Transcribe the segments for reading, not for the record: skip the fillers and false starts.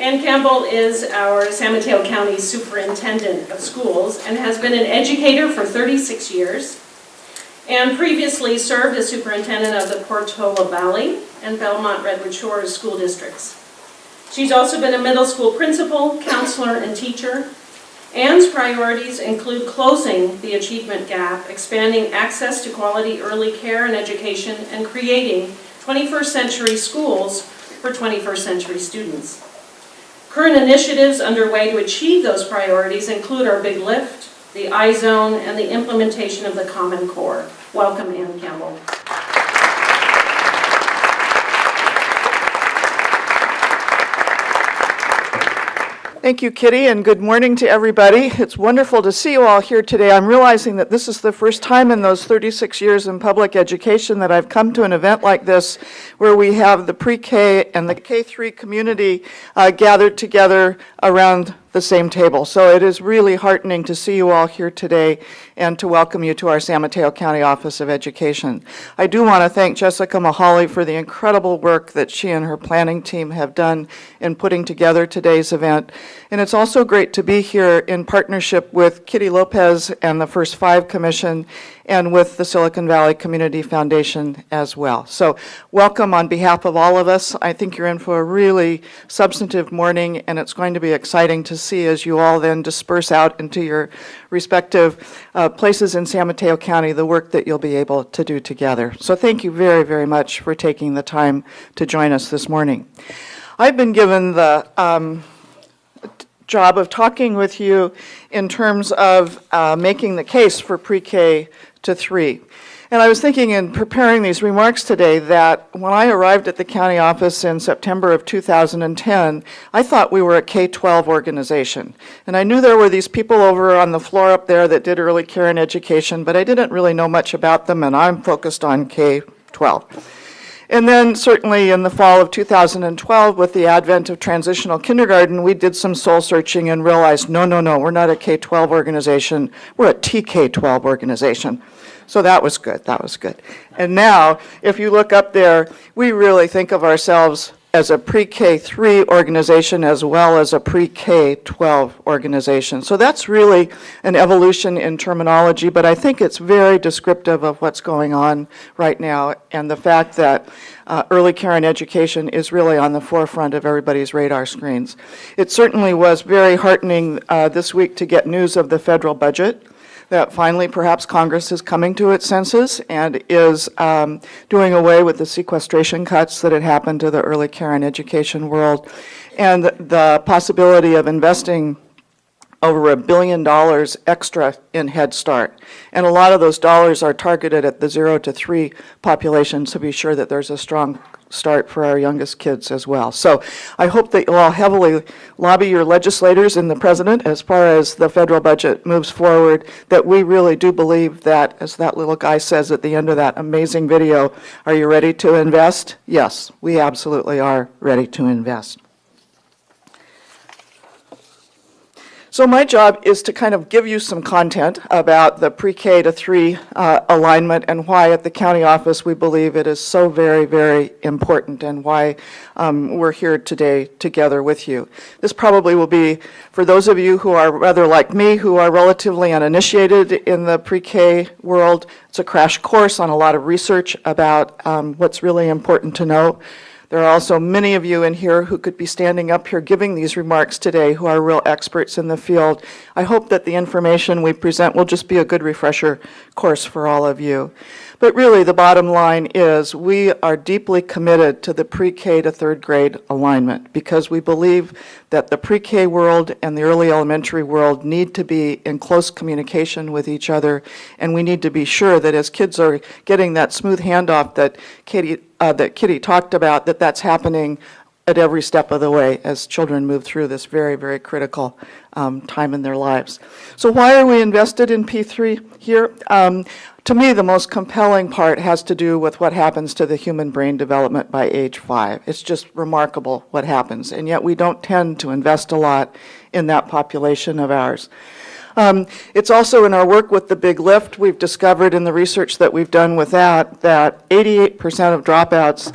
And Campbell is our San Mateo County Superintendent of Schools and has been an educator for 36 years and previously served as superintendent of the Portola Valley and Belmont Redwood Shores school districts. She's also been a middle school principal, counselor, and teacher. Ann's priorities include closing the achievement gap, expanding access to quality early care and education, and creating 21st century schools for 21st century students. Current initiatives underway to achieve those priorities include our Big Lift, the I-Zone, and the implementation of the Common Core. Welcome, Ann Campbell. Thank you, Kitty, and good morning to everybody. It's wonderful to see you all here today. I'm realizing that this is the first time in those 36 years in public education that I've come to an event like this where we have the pre-K and the K-3 community gathered together around the same table. So it is really heartening to see you all here today and to welcome you to our San Mateo County Office of Education. I do want to thank Jessica Mahali for the incredible work that she and her planning team have done in putting together today's event. And it's also great to be here in partnership with Kitty Lopez and the First Five Commission and with the Silicon Valley Community Foundation as well. So welcome on behalf of all of us. I think you're in for a really substantive morning, and it's going to be exciting to see as you all then disperse out into your respective places in San Mateo County the work that you'll be able to do together. So thank you very, very much for taking the time to join us this morning. I've been given the job of talking with you in terms of making the case for PreK-3. And I was thinking in preparing these remarks today that when I arrived at the county office in September of 2010, I thought we were a K-12 organization. And I knew there were these people over on the floor up there that did early care and education, but I didn't really know much about them, and I'm focused on K-12. And then certainly in the fall of 2012, with the advent of transitional kindergarten, we did some soul searching and realized, no, we're not a K-12 organization, we're a TK-12 organization. So that was good, And now, if you look up there, we really think of ourselves as a PreK-3 organization as well as a PreK-12 organization. So that's really an evolution in terminology, but I think it's very descriptive of what's going on right now and the fact that early care and education is really on the forefront of everybody's radar screens. It certainly was very heartening this week to get news of the federal budget, that finally perhaps Congress is coming to its senses and is doing away with the sequestration cuts that had happened to the early care and education world, and the possibility of investing over $1 billion extra in Head Start. And a lot of those dollars are targeted at the 0 to 3 population to be sure that there's a strong start for our youngest kids as well. So I hope that you'll all heavily lobby your legislators and the president as far as the federal budget moves forward, that we really do believe that, as that little guy says at the end of that amazing video, are you ready to invest? Yes, we absolutely are ready to invest. So my job is to kind of give you some content about the pre-K to 3 alignment and why at the county office we believe it is so very, very important and why we're here today together with you. This probably will be, for those of you who are rather like me, who are relatively uninitiated in the pre-K world, it's a crash course on a lot of research about what's really important to know. There are also many of you in here who could be standing up here giving these remarks today who are real experts in the field. I hope that the information we present will just be a good refresher course for all of you. But really, the bottom line is we are deeply committed to the pre-K to third grade alignment because we believe that the pre-K world and the early elementary world need to be in close communication with each other, and we need to be sure that as kids are getting that smooth handoff that Kitty talked about, that that's happening at every step of the way as children move through this very, very critical time in their lives. So why are we invested in P3 here? To me, the most compelling part has to do with what happens to the human brain development by age 5. It's just remarkable what happens, and yet we don't tend to invest a lot in that population of ours. It's also in our work with the Big Lift, we've discovered in the research that we've done with that 88% of dropouts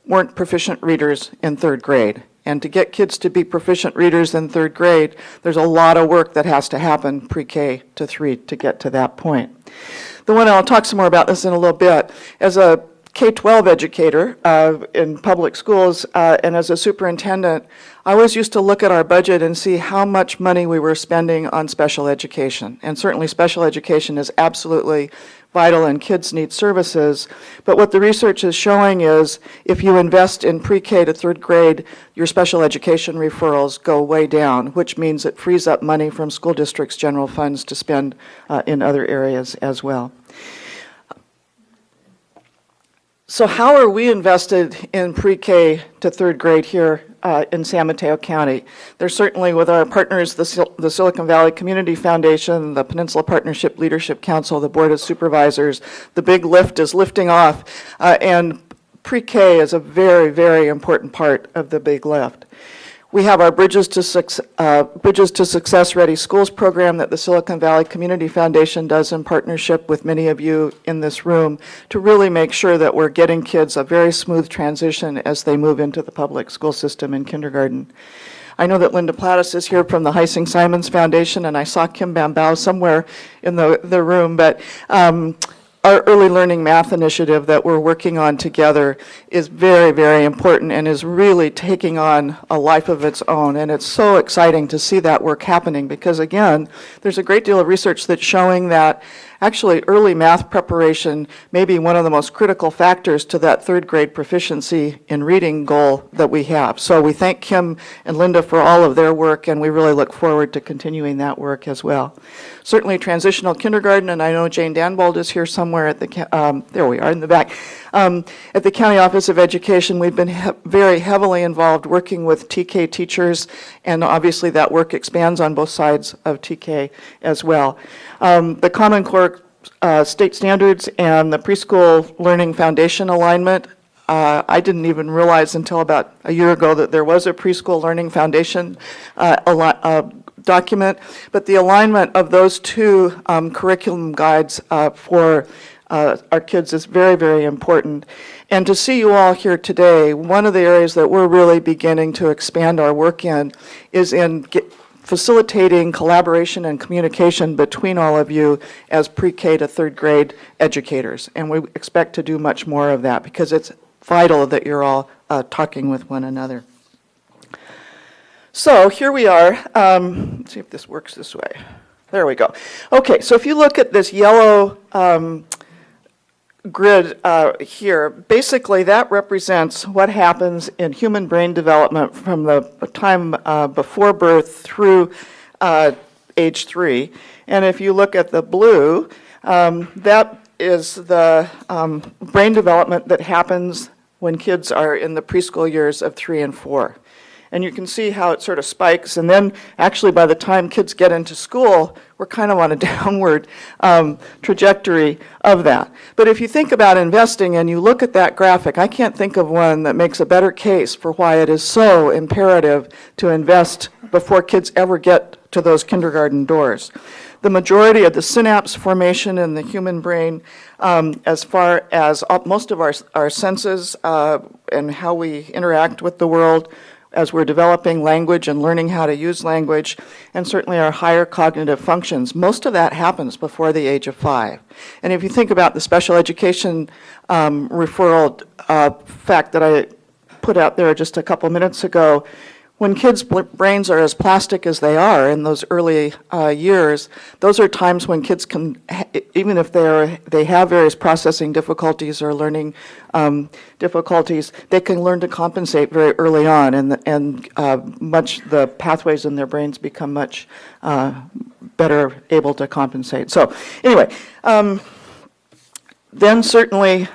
weren't proficient readers in third grade. And to get kids to be proficient readers in third grade, there's a lot of work that has to happen pre-K to 3 to get to that point. The one, I'll talk some more about this in a little bit, as a K-12 educator in public schools and as a superintendent, I always used to look at our budget and see how much money we were spending on special education. And certainly special education is absolutely vital and kids need services. But what the research is showing is if you invest in pre-K to third grade, your special education referrals go way down, which means it frees up money from school districts' general funds to spend in other areas as well. So how are we invested in pre-K to third grade here in San Mateo County? There's certainly with our partners, the Silicon Valley Community Foundation, the Peninsula Partnership Leadership Council, the Board of Supervisors. The big lift is lifting off, and pre-K is a very, very important part of the big lift. We have our Bridges to Success Ready Schools program that the Silicon Valley Community Foundation does in partnership with many of you in this room to really make sure that we're getting kids a very smooth transition as they move into the public school system in kindergarten. I know that Linda Plattis is here from the Heising Simons Foundation, and I saw Kim Bambao somewhere in the room, but our early learning math initiative that we're working on together is very, very important and is really taking on a life of its own. And it's so exciting to see that work happening because, again, there's a great deal of research that's showing that actually early math preparation may be one of the most critical factors to that third grade proficiency in reading goal that we have. So we thank Kim and Linda for all of their work, and we really look forward to continuing that work as well. Certainly transitional kindergarten, and I know Jane Danbold is here somewhere at the, there we are in the back. At the County Office of Education, we've been very heavily involved working with TK teachers, and obviously that work expands on both sides of TK as well. The Common Core state standards and the preschool learning foundation alignment, I didn't even realize until about a year ago that there was a preschool learning foundation document, but the alignment of those two curriculum guides for our kids is very, very important. And to see you all here today, one of the areas that we're really beginning to expand our work in is in facilitating collaboration and communication between all of you as pre-K to third grade educators. And we expect to do much more of that because it's vital that you're all talking with one another. So here we are. Let's see if this works this way. There we go. Okay, so if you look at this yellow grid here, basically that represents what happens in human brain development from the time before birth through age 3. And if you look at the blue, that is the brain development that happens when kids are in the preschool years of 3 and 4. And you can see how it sort of spikes, and then actually by the time kids get into school, we're kind of on a downward trajectory of that. But if you think about investing and you look at that graphic, I can't think of one that makes a better case for why it is so imperative to invest before kids ever get to those kindergarten doors. The majority of the synapse formation in the human brain, as far as most of our senses and how we interact with the world, as we're developing language and learning how to use language, and certainly our higher cognitive functions. Most of that happens before the age of 5. And if you think about the special education referral fact that I put out there just a couple minutes ago, when kids' brains are as plastic as they are in those early years, those are times when kids can, even if they have various processing difficulties or learning difficulties, they can learn to compensate very early on, and the pathways in their brains become much better able to compensate. So anyway, then certainly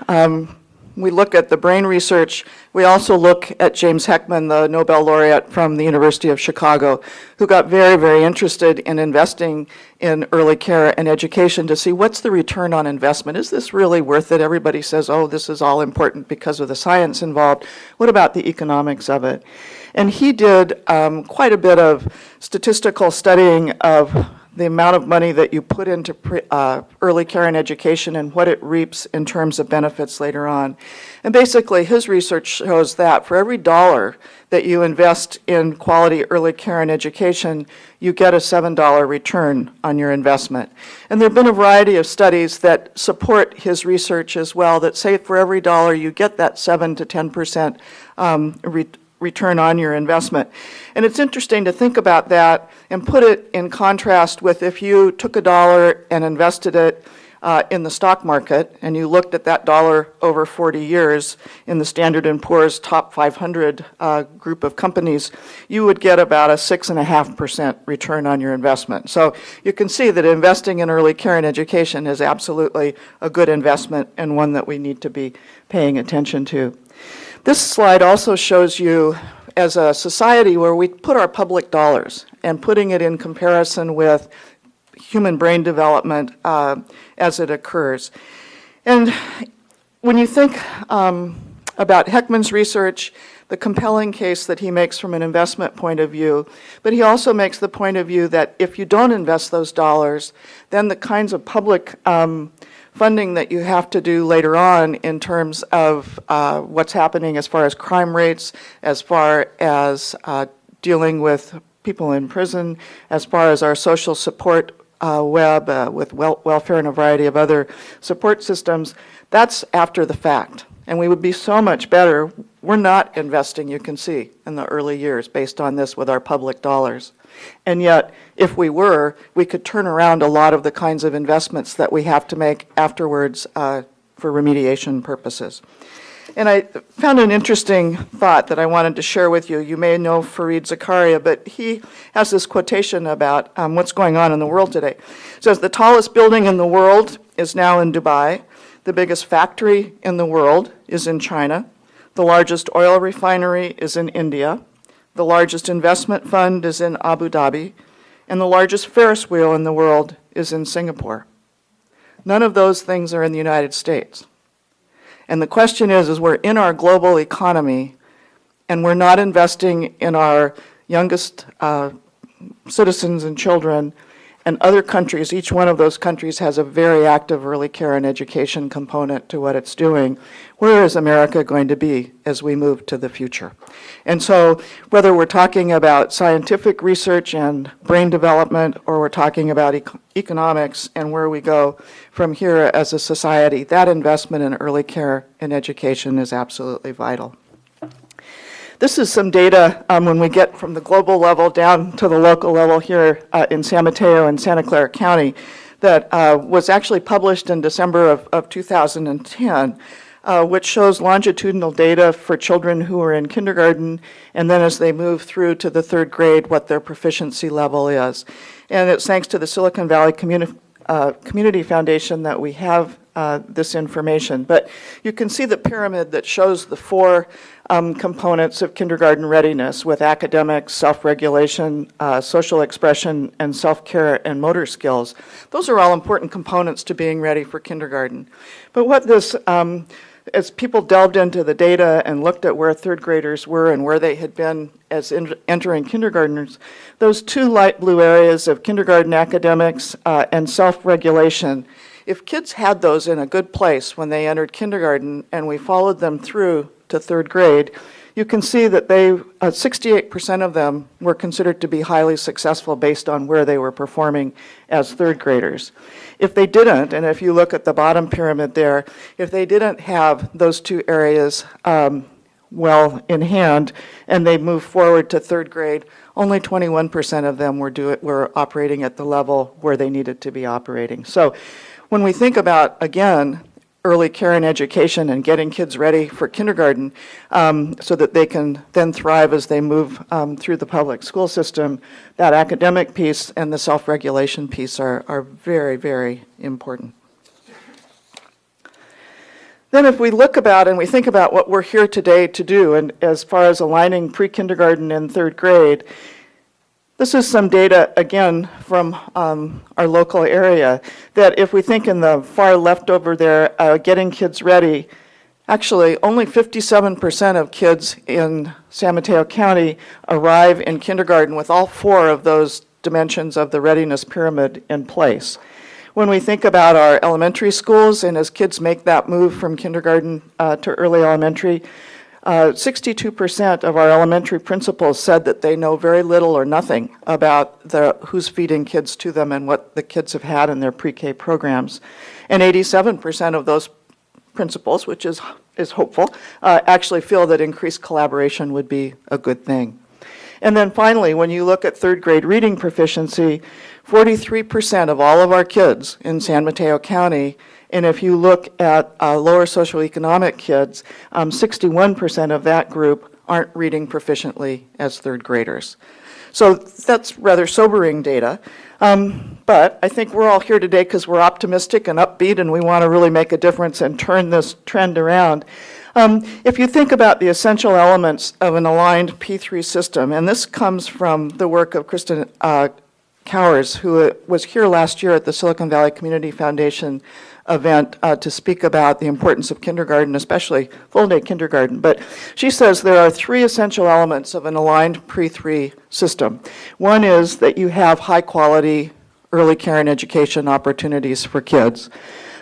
we look at the brain research. We also look at James Heckman, the Nobel laureate from the University of Chicago, who got very, very interested in investing in early care and education to see what's the return on investment. Is this really worth it? Everybody says, oh, this is all important because of the science involved. What about the economics of it? And he did quite a bit of statistical studying of the amount of money that you put into early care and education and what it reaps in terms of benefits later on. And basically, his research shows that for every dollar that you invest in quality early care and education, you get a $7 return on your investment. And there have been a variety of studies that support his research as well, that say for every dollar you get that 7 to 10% return on your investment. And it's interesting to think about that and put it in contrast with if you took a dollar and invested it in the stock market, and you looked at that dollar over 40 years in the Standard & Poor's top 500 group of companies, you would get about a 6.5% return on your investment. So you can see that investing in early care and education is absolutely a good investment and one that we need to be paying attention to. This slide also shows you as a society where we put our public dollars and putting it in comparison with human brain development as it occurs. And when you think about Heckman's research, the compelling case that he makes from an investment point of view, but he also makes the point of view that if you don't invest those dollars, then the kinds of public funding that you have to do later on in terms of what's happening as far as crime rates, as far as dealing with people in prison, as far as our social support web with welfare and a variety of other support systems, that's after the fact. And we would be so much better. We're not investing, you can see, in the early years based on this with our public dollars. And yet, if we were, we could turn around a lot of the kinds of investments that we have to make afterwards for remediation purposes. And I found an interesting thought that I wanted to share with you. You may know Fareed Zakaria, but he has this quotation about what's going on in the world today. It says, the tallest building in the world is now in Dubai. The biggest factory in the world is in China. The largest oil refinery is in India. The largest investment fund is in Abu Dhabi. And the largest Ferris wheel in the world is in Singapore. None of those things are in the United States. And the question is we're in our global economy and we're not investing in our youngest citizens and children, and other countries, each one of those countries has a very active early care and education component to what it's doing. Where is America going to be as we move to the future? And so whether we're talking about scientific research and brain development, or we're talking about economics and where we go from here as a society, that investment in early care and education is absolutely vital. This is some data when we get from the global level down to the local level here in San Mateo and Santa Clara County that was actually published in December of 2010, which shows longitudinal data for children who are in kindergarten, and then as they move through to the third grade, what their proficiency level is. And it's thanks to the Silicon Valley Community Foundation that we have this information. But you can see the pyramid that shows the four components of kindergarten readiness with academics, self-regulation, social expression, and self-care and motor skills. Those are all important components to being ready for kindergarten. But what this, as people delved into the data and looked at where third graders were and where they had been as entering kindergartners, those two light blue areas of kindergarten academics and self-regulation, if kids had those in a good place when they entered kindergarten and we followed them through to third grade, you can see that 68% of them were considered to be highly successful based on where they were performing as third graders. If they didn't, and if you look at the bottom pyramid there, if they didn't have those two areas well in hand and they moved forward to third grade, only 21% of them were operating at the level where they needed to be operating. So when we think about, again, early care and education and getting kids ready for kindergarten so that they can then thrive as they move through the public school system, that academic piece and the self-regulation piece are very, very important. Then if we look about and we think about what we're here today to do, and as far as aligning pre-kindergarten and third grade, this is some data, again, from our local area, that if we think in the far left over there, getting kids ready, actually only 57% of kids in San Mateo County arrive in kindergarten with all four of those dimensions of the readiness pyramid in place. When we think about our elementary schools, and as kids make that move from kindergarten to early elementary, 62% of our elementary principals said that they know very little or nothing about who's feeding kids to them and what the kids have had in their pre-K programs. And 87% of those principals, which is hopeful, actually feel that increased collaboration would be a good thing. And then finally, when you look at third grade reading proficiency, 43% of all of our kids in San Mateo County, and if you look at lower socioeconomic kids, 61% of that group aren't reading proficiently as third graders. So that's rather sobering data. But I think we're all here today because we're optimistic and upbeat and we want to really make a difference and turn this trend around. If you think about the essential elements of an aligned P3 system, and this comes from the work of Kristen Cowers, who was here last year at the Silicon Valley Community Foundation event to speak about the importance of kindergarten, especially full-day kindergarten. But she says there are three essential elements of an aligned Pre-3 system. One is that you have high-quality early care and education opportunities for kids,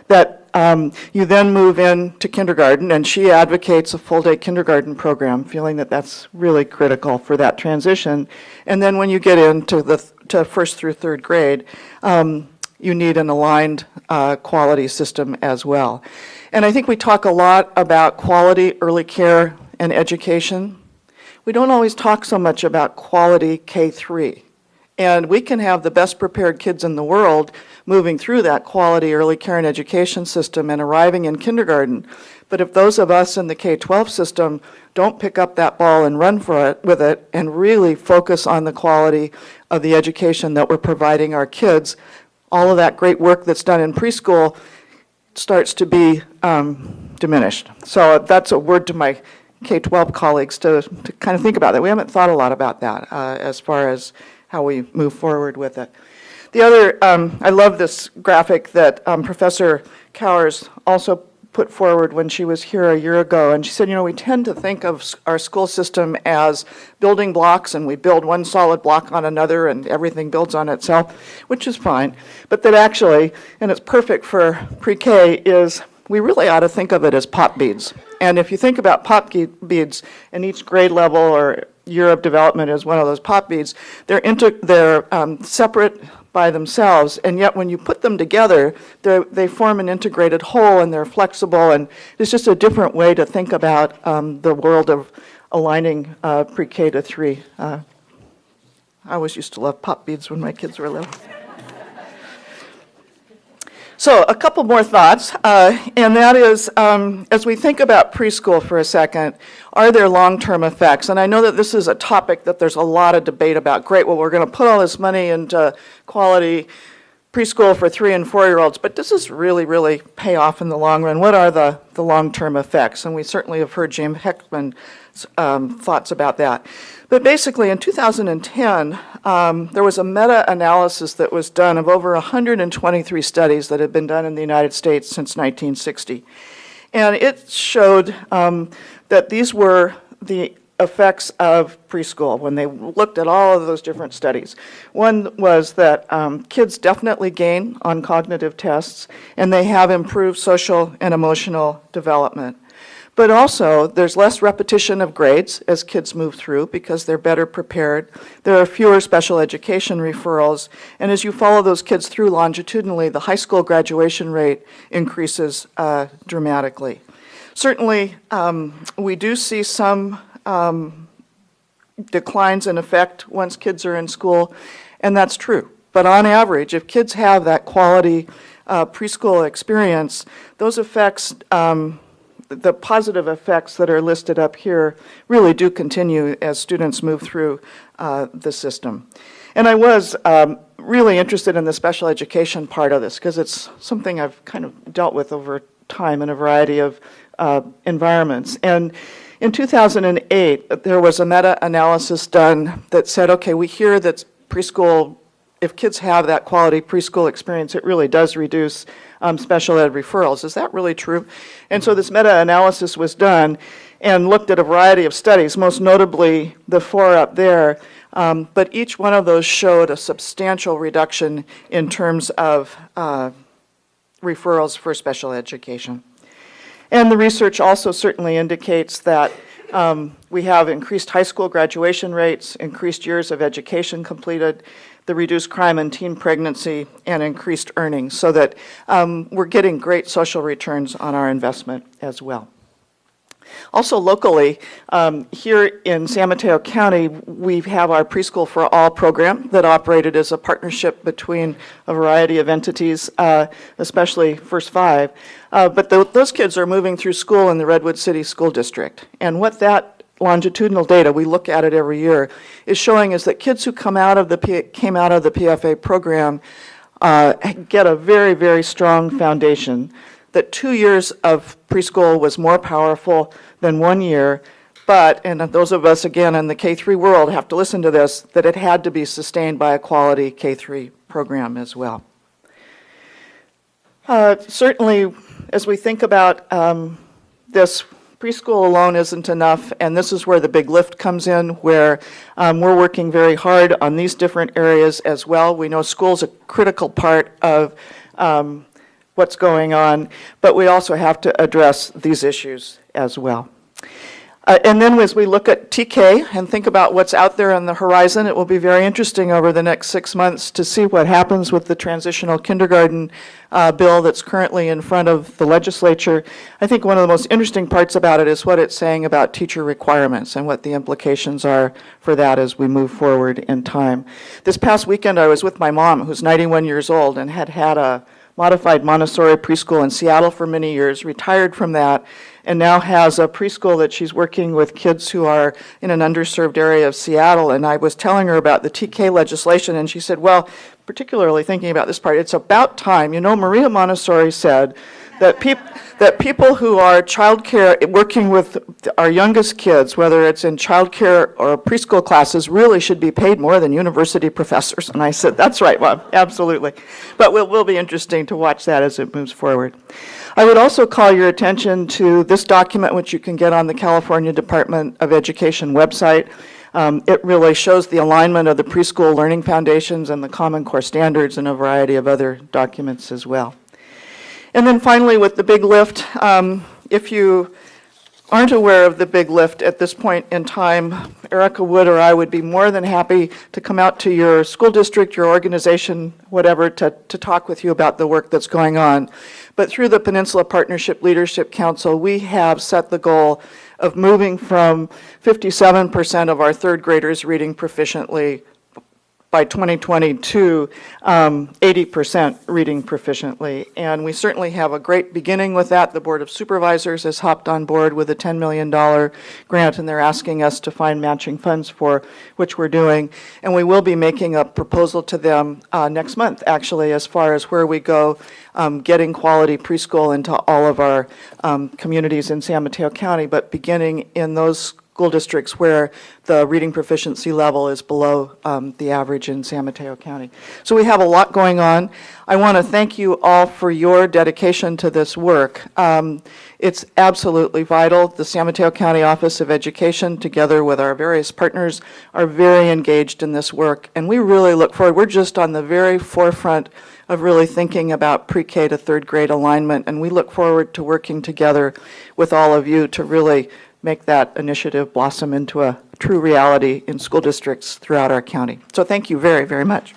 that you then move into kindergarten, and she advocates a full-day kindergarten program, feeling that that's really critical for that transition. And then when you get into to first through third grade, you need an aligned quality system as well. And I think we talk a lot about quality early care and education. We don't always talk so much about quality K-3. And we can have the best prepared kids in the world moving through that quality early care and education system and arriving in kindergarten. But if those of us in the K-12 system don't pick up that ball and run with it and really focus on the quality of the education that we're providing our kids, all of that great work that's done in preschool starts to be diminished. So that's a word to my K-12 colleagues to kind of think about that. We haven't thought a lot about that as far as how we move forward with it. The other, I love this graphic that Professor Cowers also put forward when she was here a year ago, and she said, we tend to think of our school system as building blocks, and we build one solid block on another, and everything builds on itself, which is fine, but that actually, and it's perfect for pre-K, is we really ought to think of it as pop beads. And if you think about pop beads, and each grade level or year of development is one of those pop beads, they're separate by themselves, and yet when you put them together, they form an integrated whole, and they're flexible, and it's just a different way to think about the world of aligning pre-K to 3. I always used to love pop beads when my kids were little. So a couple more thoughts, and that is, as we think about preschool for a second, are there long-term effects? And I know that this is a topic that there's a lot of debate about. Great, well, we're going to put all this money into quality preschool for 3- and 4-year-olds, but does this really, really pay off in the long run? What are the long-term effects? And we certainly have heard James Heckman's thoughts about that. But basically, in 2010, there was a meta-analysis that was done of over 123 studies that had been done in the United States since 1960. And it showed that these were the effects of preschool when they looked at all of those different studies. One was that kids definitely gain on cognitive tests, and they have improved social and emotional development. But also, there's less repetition of grades as kids move through because they're better prepared. There are fewer special education referrals. And as you follow those kids through longitudinally, the high school graduation rate increases dramatically. Certainly, we do see some declines in effect once kids are in school, and that's true. But on average, if kids have that quality preschool experience, those effects, the positive effects that are listed up here really do continue as students move through the system. And I was really interested in the special education part of this because it's something I've kind of dealt with over time in a variety of environments. And in 2008, there was a meta-analysis done that said, okay, we hear that preschool, if kids have that quality preschool experience, it really does reduce special ed referrals. Is that really true? And so this meta-analysis was done, and looked at a variety of studies, most notably the 4 up there, but each one of those showed a substantial reduction in terms of referrals for special education. And the research also certainly indicates that we have increased high school graduation rates, increased years of education completed, the reduced crime and teen pregnancy, and increased earnings, so that we're getting great social returns on our investment as well. Also locally, here in San Mateo County, we have our Preschool for All program that operated as a partnership between a variety of entities, especially First Five. But those kids are moving through school in the Redwood City School District. And what that longitudinal data, we look at it every year, is showing us that kids who came out of the PFA program get a very, very strong foundation, that 2 years of preschool was more powerful than 1 year, but, and those of us, again, in the K-3 world have to listen to this, that it had to be sustained by a quality K-3 program as well. Certainly, as we think about this, preschool alone isn't enough, and this is where the big lift comes in, where we're working very hard on these different areas as well. We know school's a critical part of what's going on, but we also have to address these issues as well. And then as we look at TK and think about what's out there on the horizon, it will be very interesting over the next 6 months to see what happens with the transitional kindergarten bill that's currently in front of the legislature. I think one of the most interesting parts about it is what it's saying about teacher requirements and what the implications are for that as we move forward in time. This past weekend I was with my mom, who's 91 years old and had had a modified Montessori preschool in Seattle for many years, retired from that, and now has a preschool that she's working with kids who are in an underserved area of Seattle. And I was telling her about the TK legislation, and she said, well, particularly thinking about this part, it's about time. You know, Maria Montessori said that people who are childcare, working with our youngest kids, whether it's in childcare or preschool classes, really should be paid more than university professors. And I said, that's right, Mom, absolutely. But it will be interesting to watch that as it moves forward. I would also call your attention to this document, which you can get on the California Department of Education website. It really shows the alignment of the preschool learning foundations and the Common Core standards and a variety of other documents as well. And then finally, with the big lift, if you aren't aware of the big lift at this point in time, Erica Wood or I would be more than happy to come out to your school district, your organization, whatever, to talk with you about the work that's going on. But through the Peninsula Partnership Leadership Council, we have set the goal of moving from 57% of our third graders reading proficiently by 2020 to 80% reading proficiently. And we certainly have a great beginning with that. The Board of Supervisors has hopped on board with a $10 million grant, and they're asking us to find matching funds for, which we're doing. And we will be making a proposal to them next month, actually, as far as where we go getting quality preschool into all of our communities in San Mateo County, but beginning in those school districts where the reading proficiency level is below the average in San Mateo County. So we have a lot going on. I want to thank you all for your dedication to this work. It's absolutely vital. The San Mateo County Office of Education, together with our various partners, are very engaged in this work, and we really look forward. We're just on the very forefront of really thinking about pre-K to third grade alignment, and we look forward to working together with all of you to really make that initiative blossom into a true reality in school districts throughout our county. So thank you very, very much.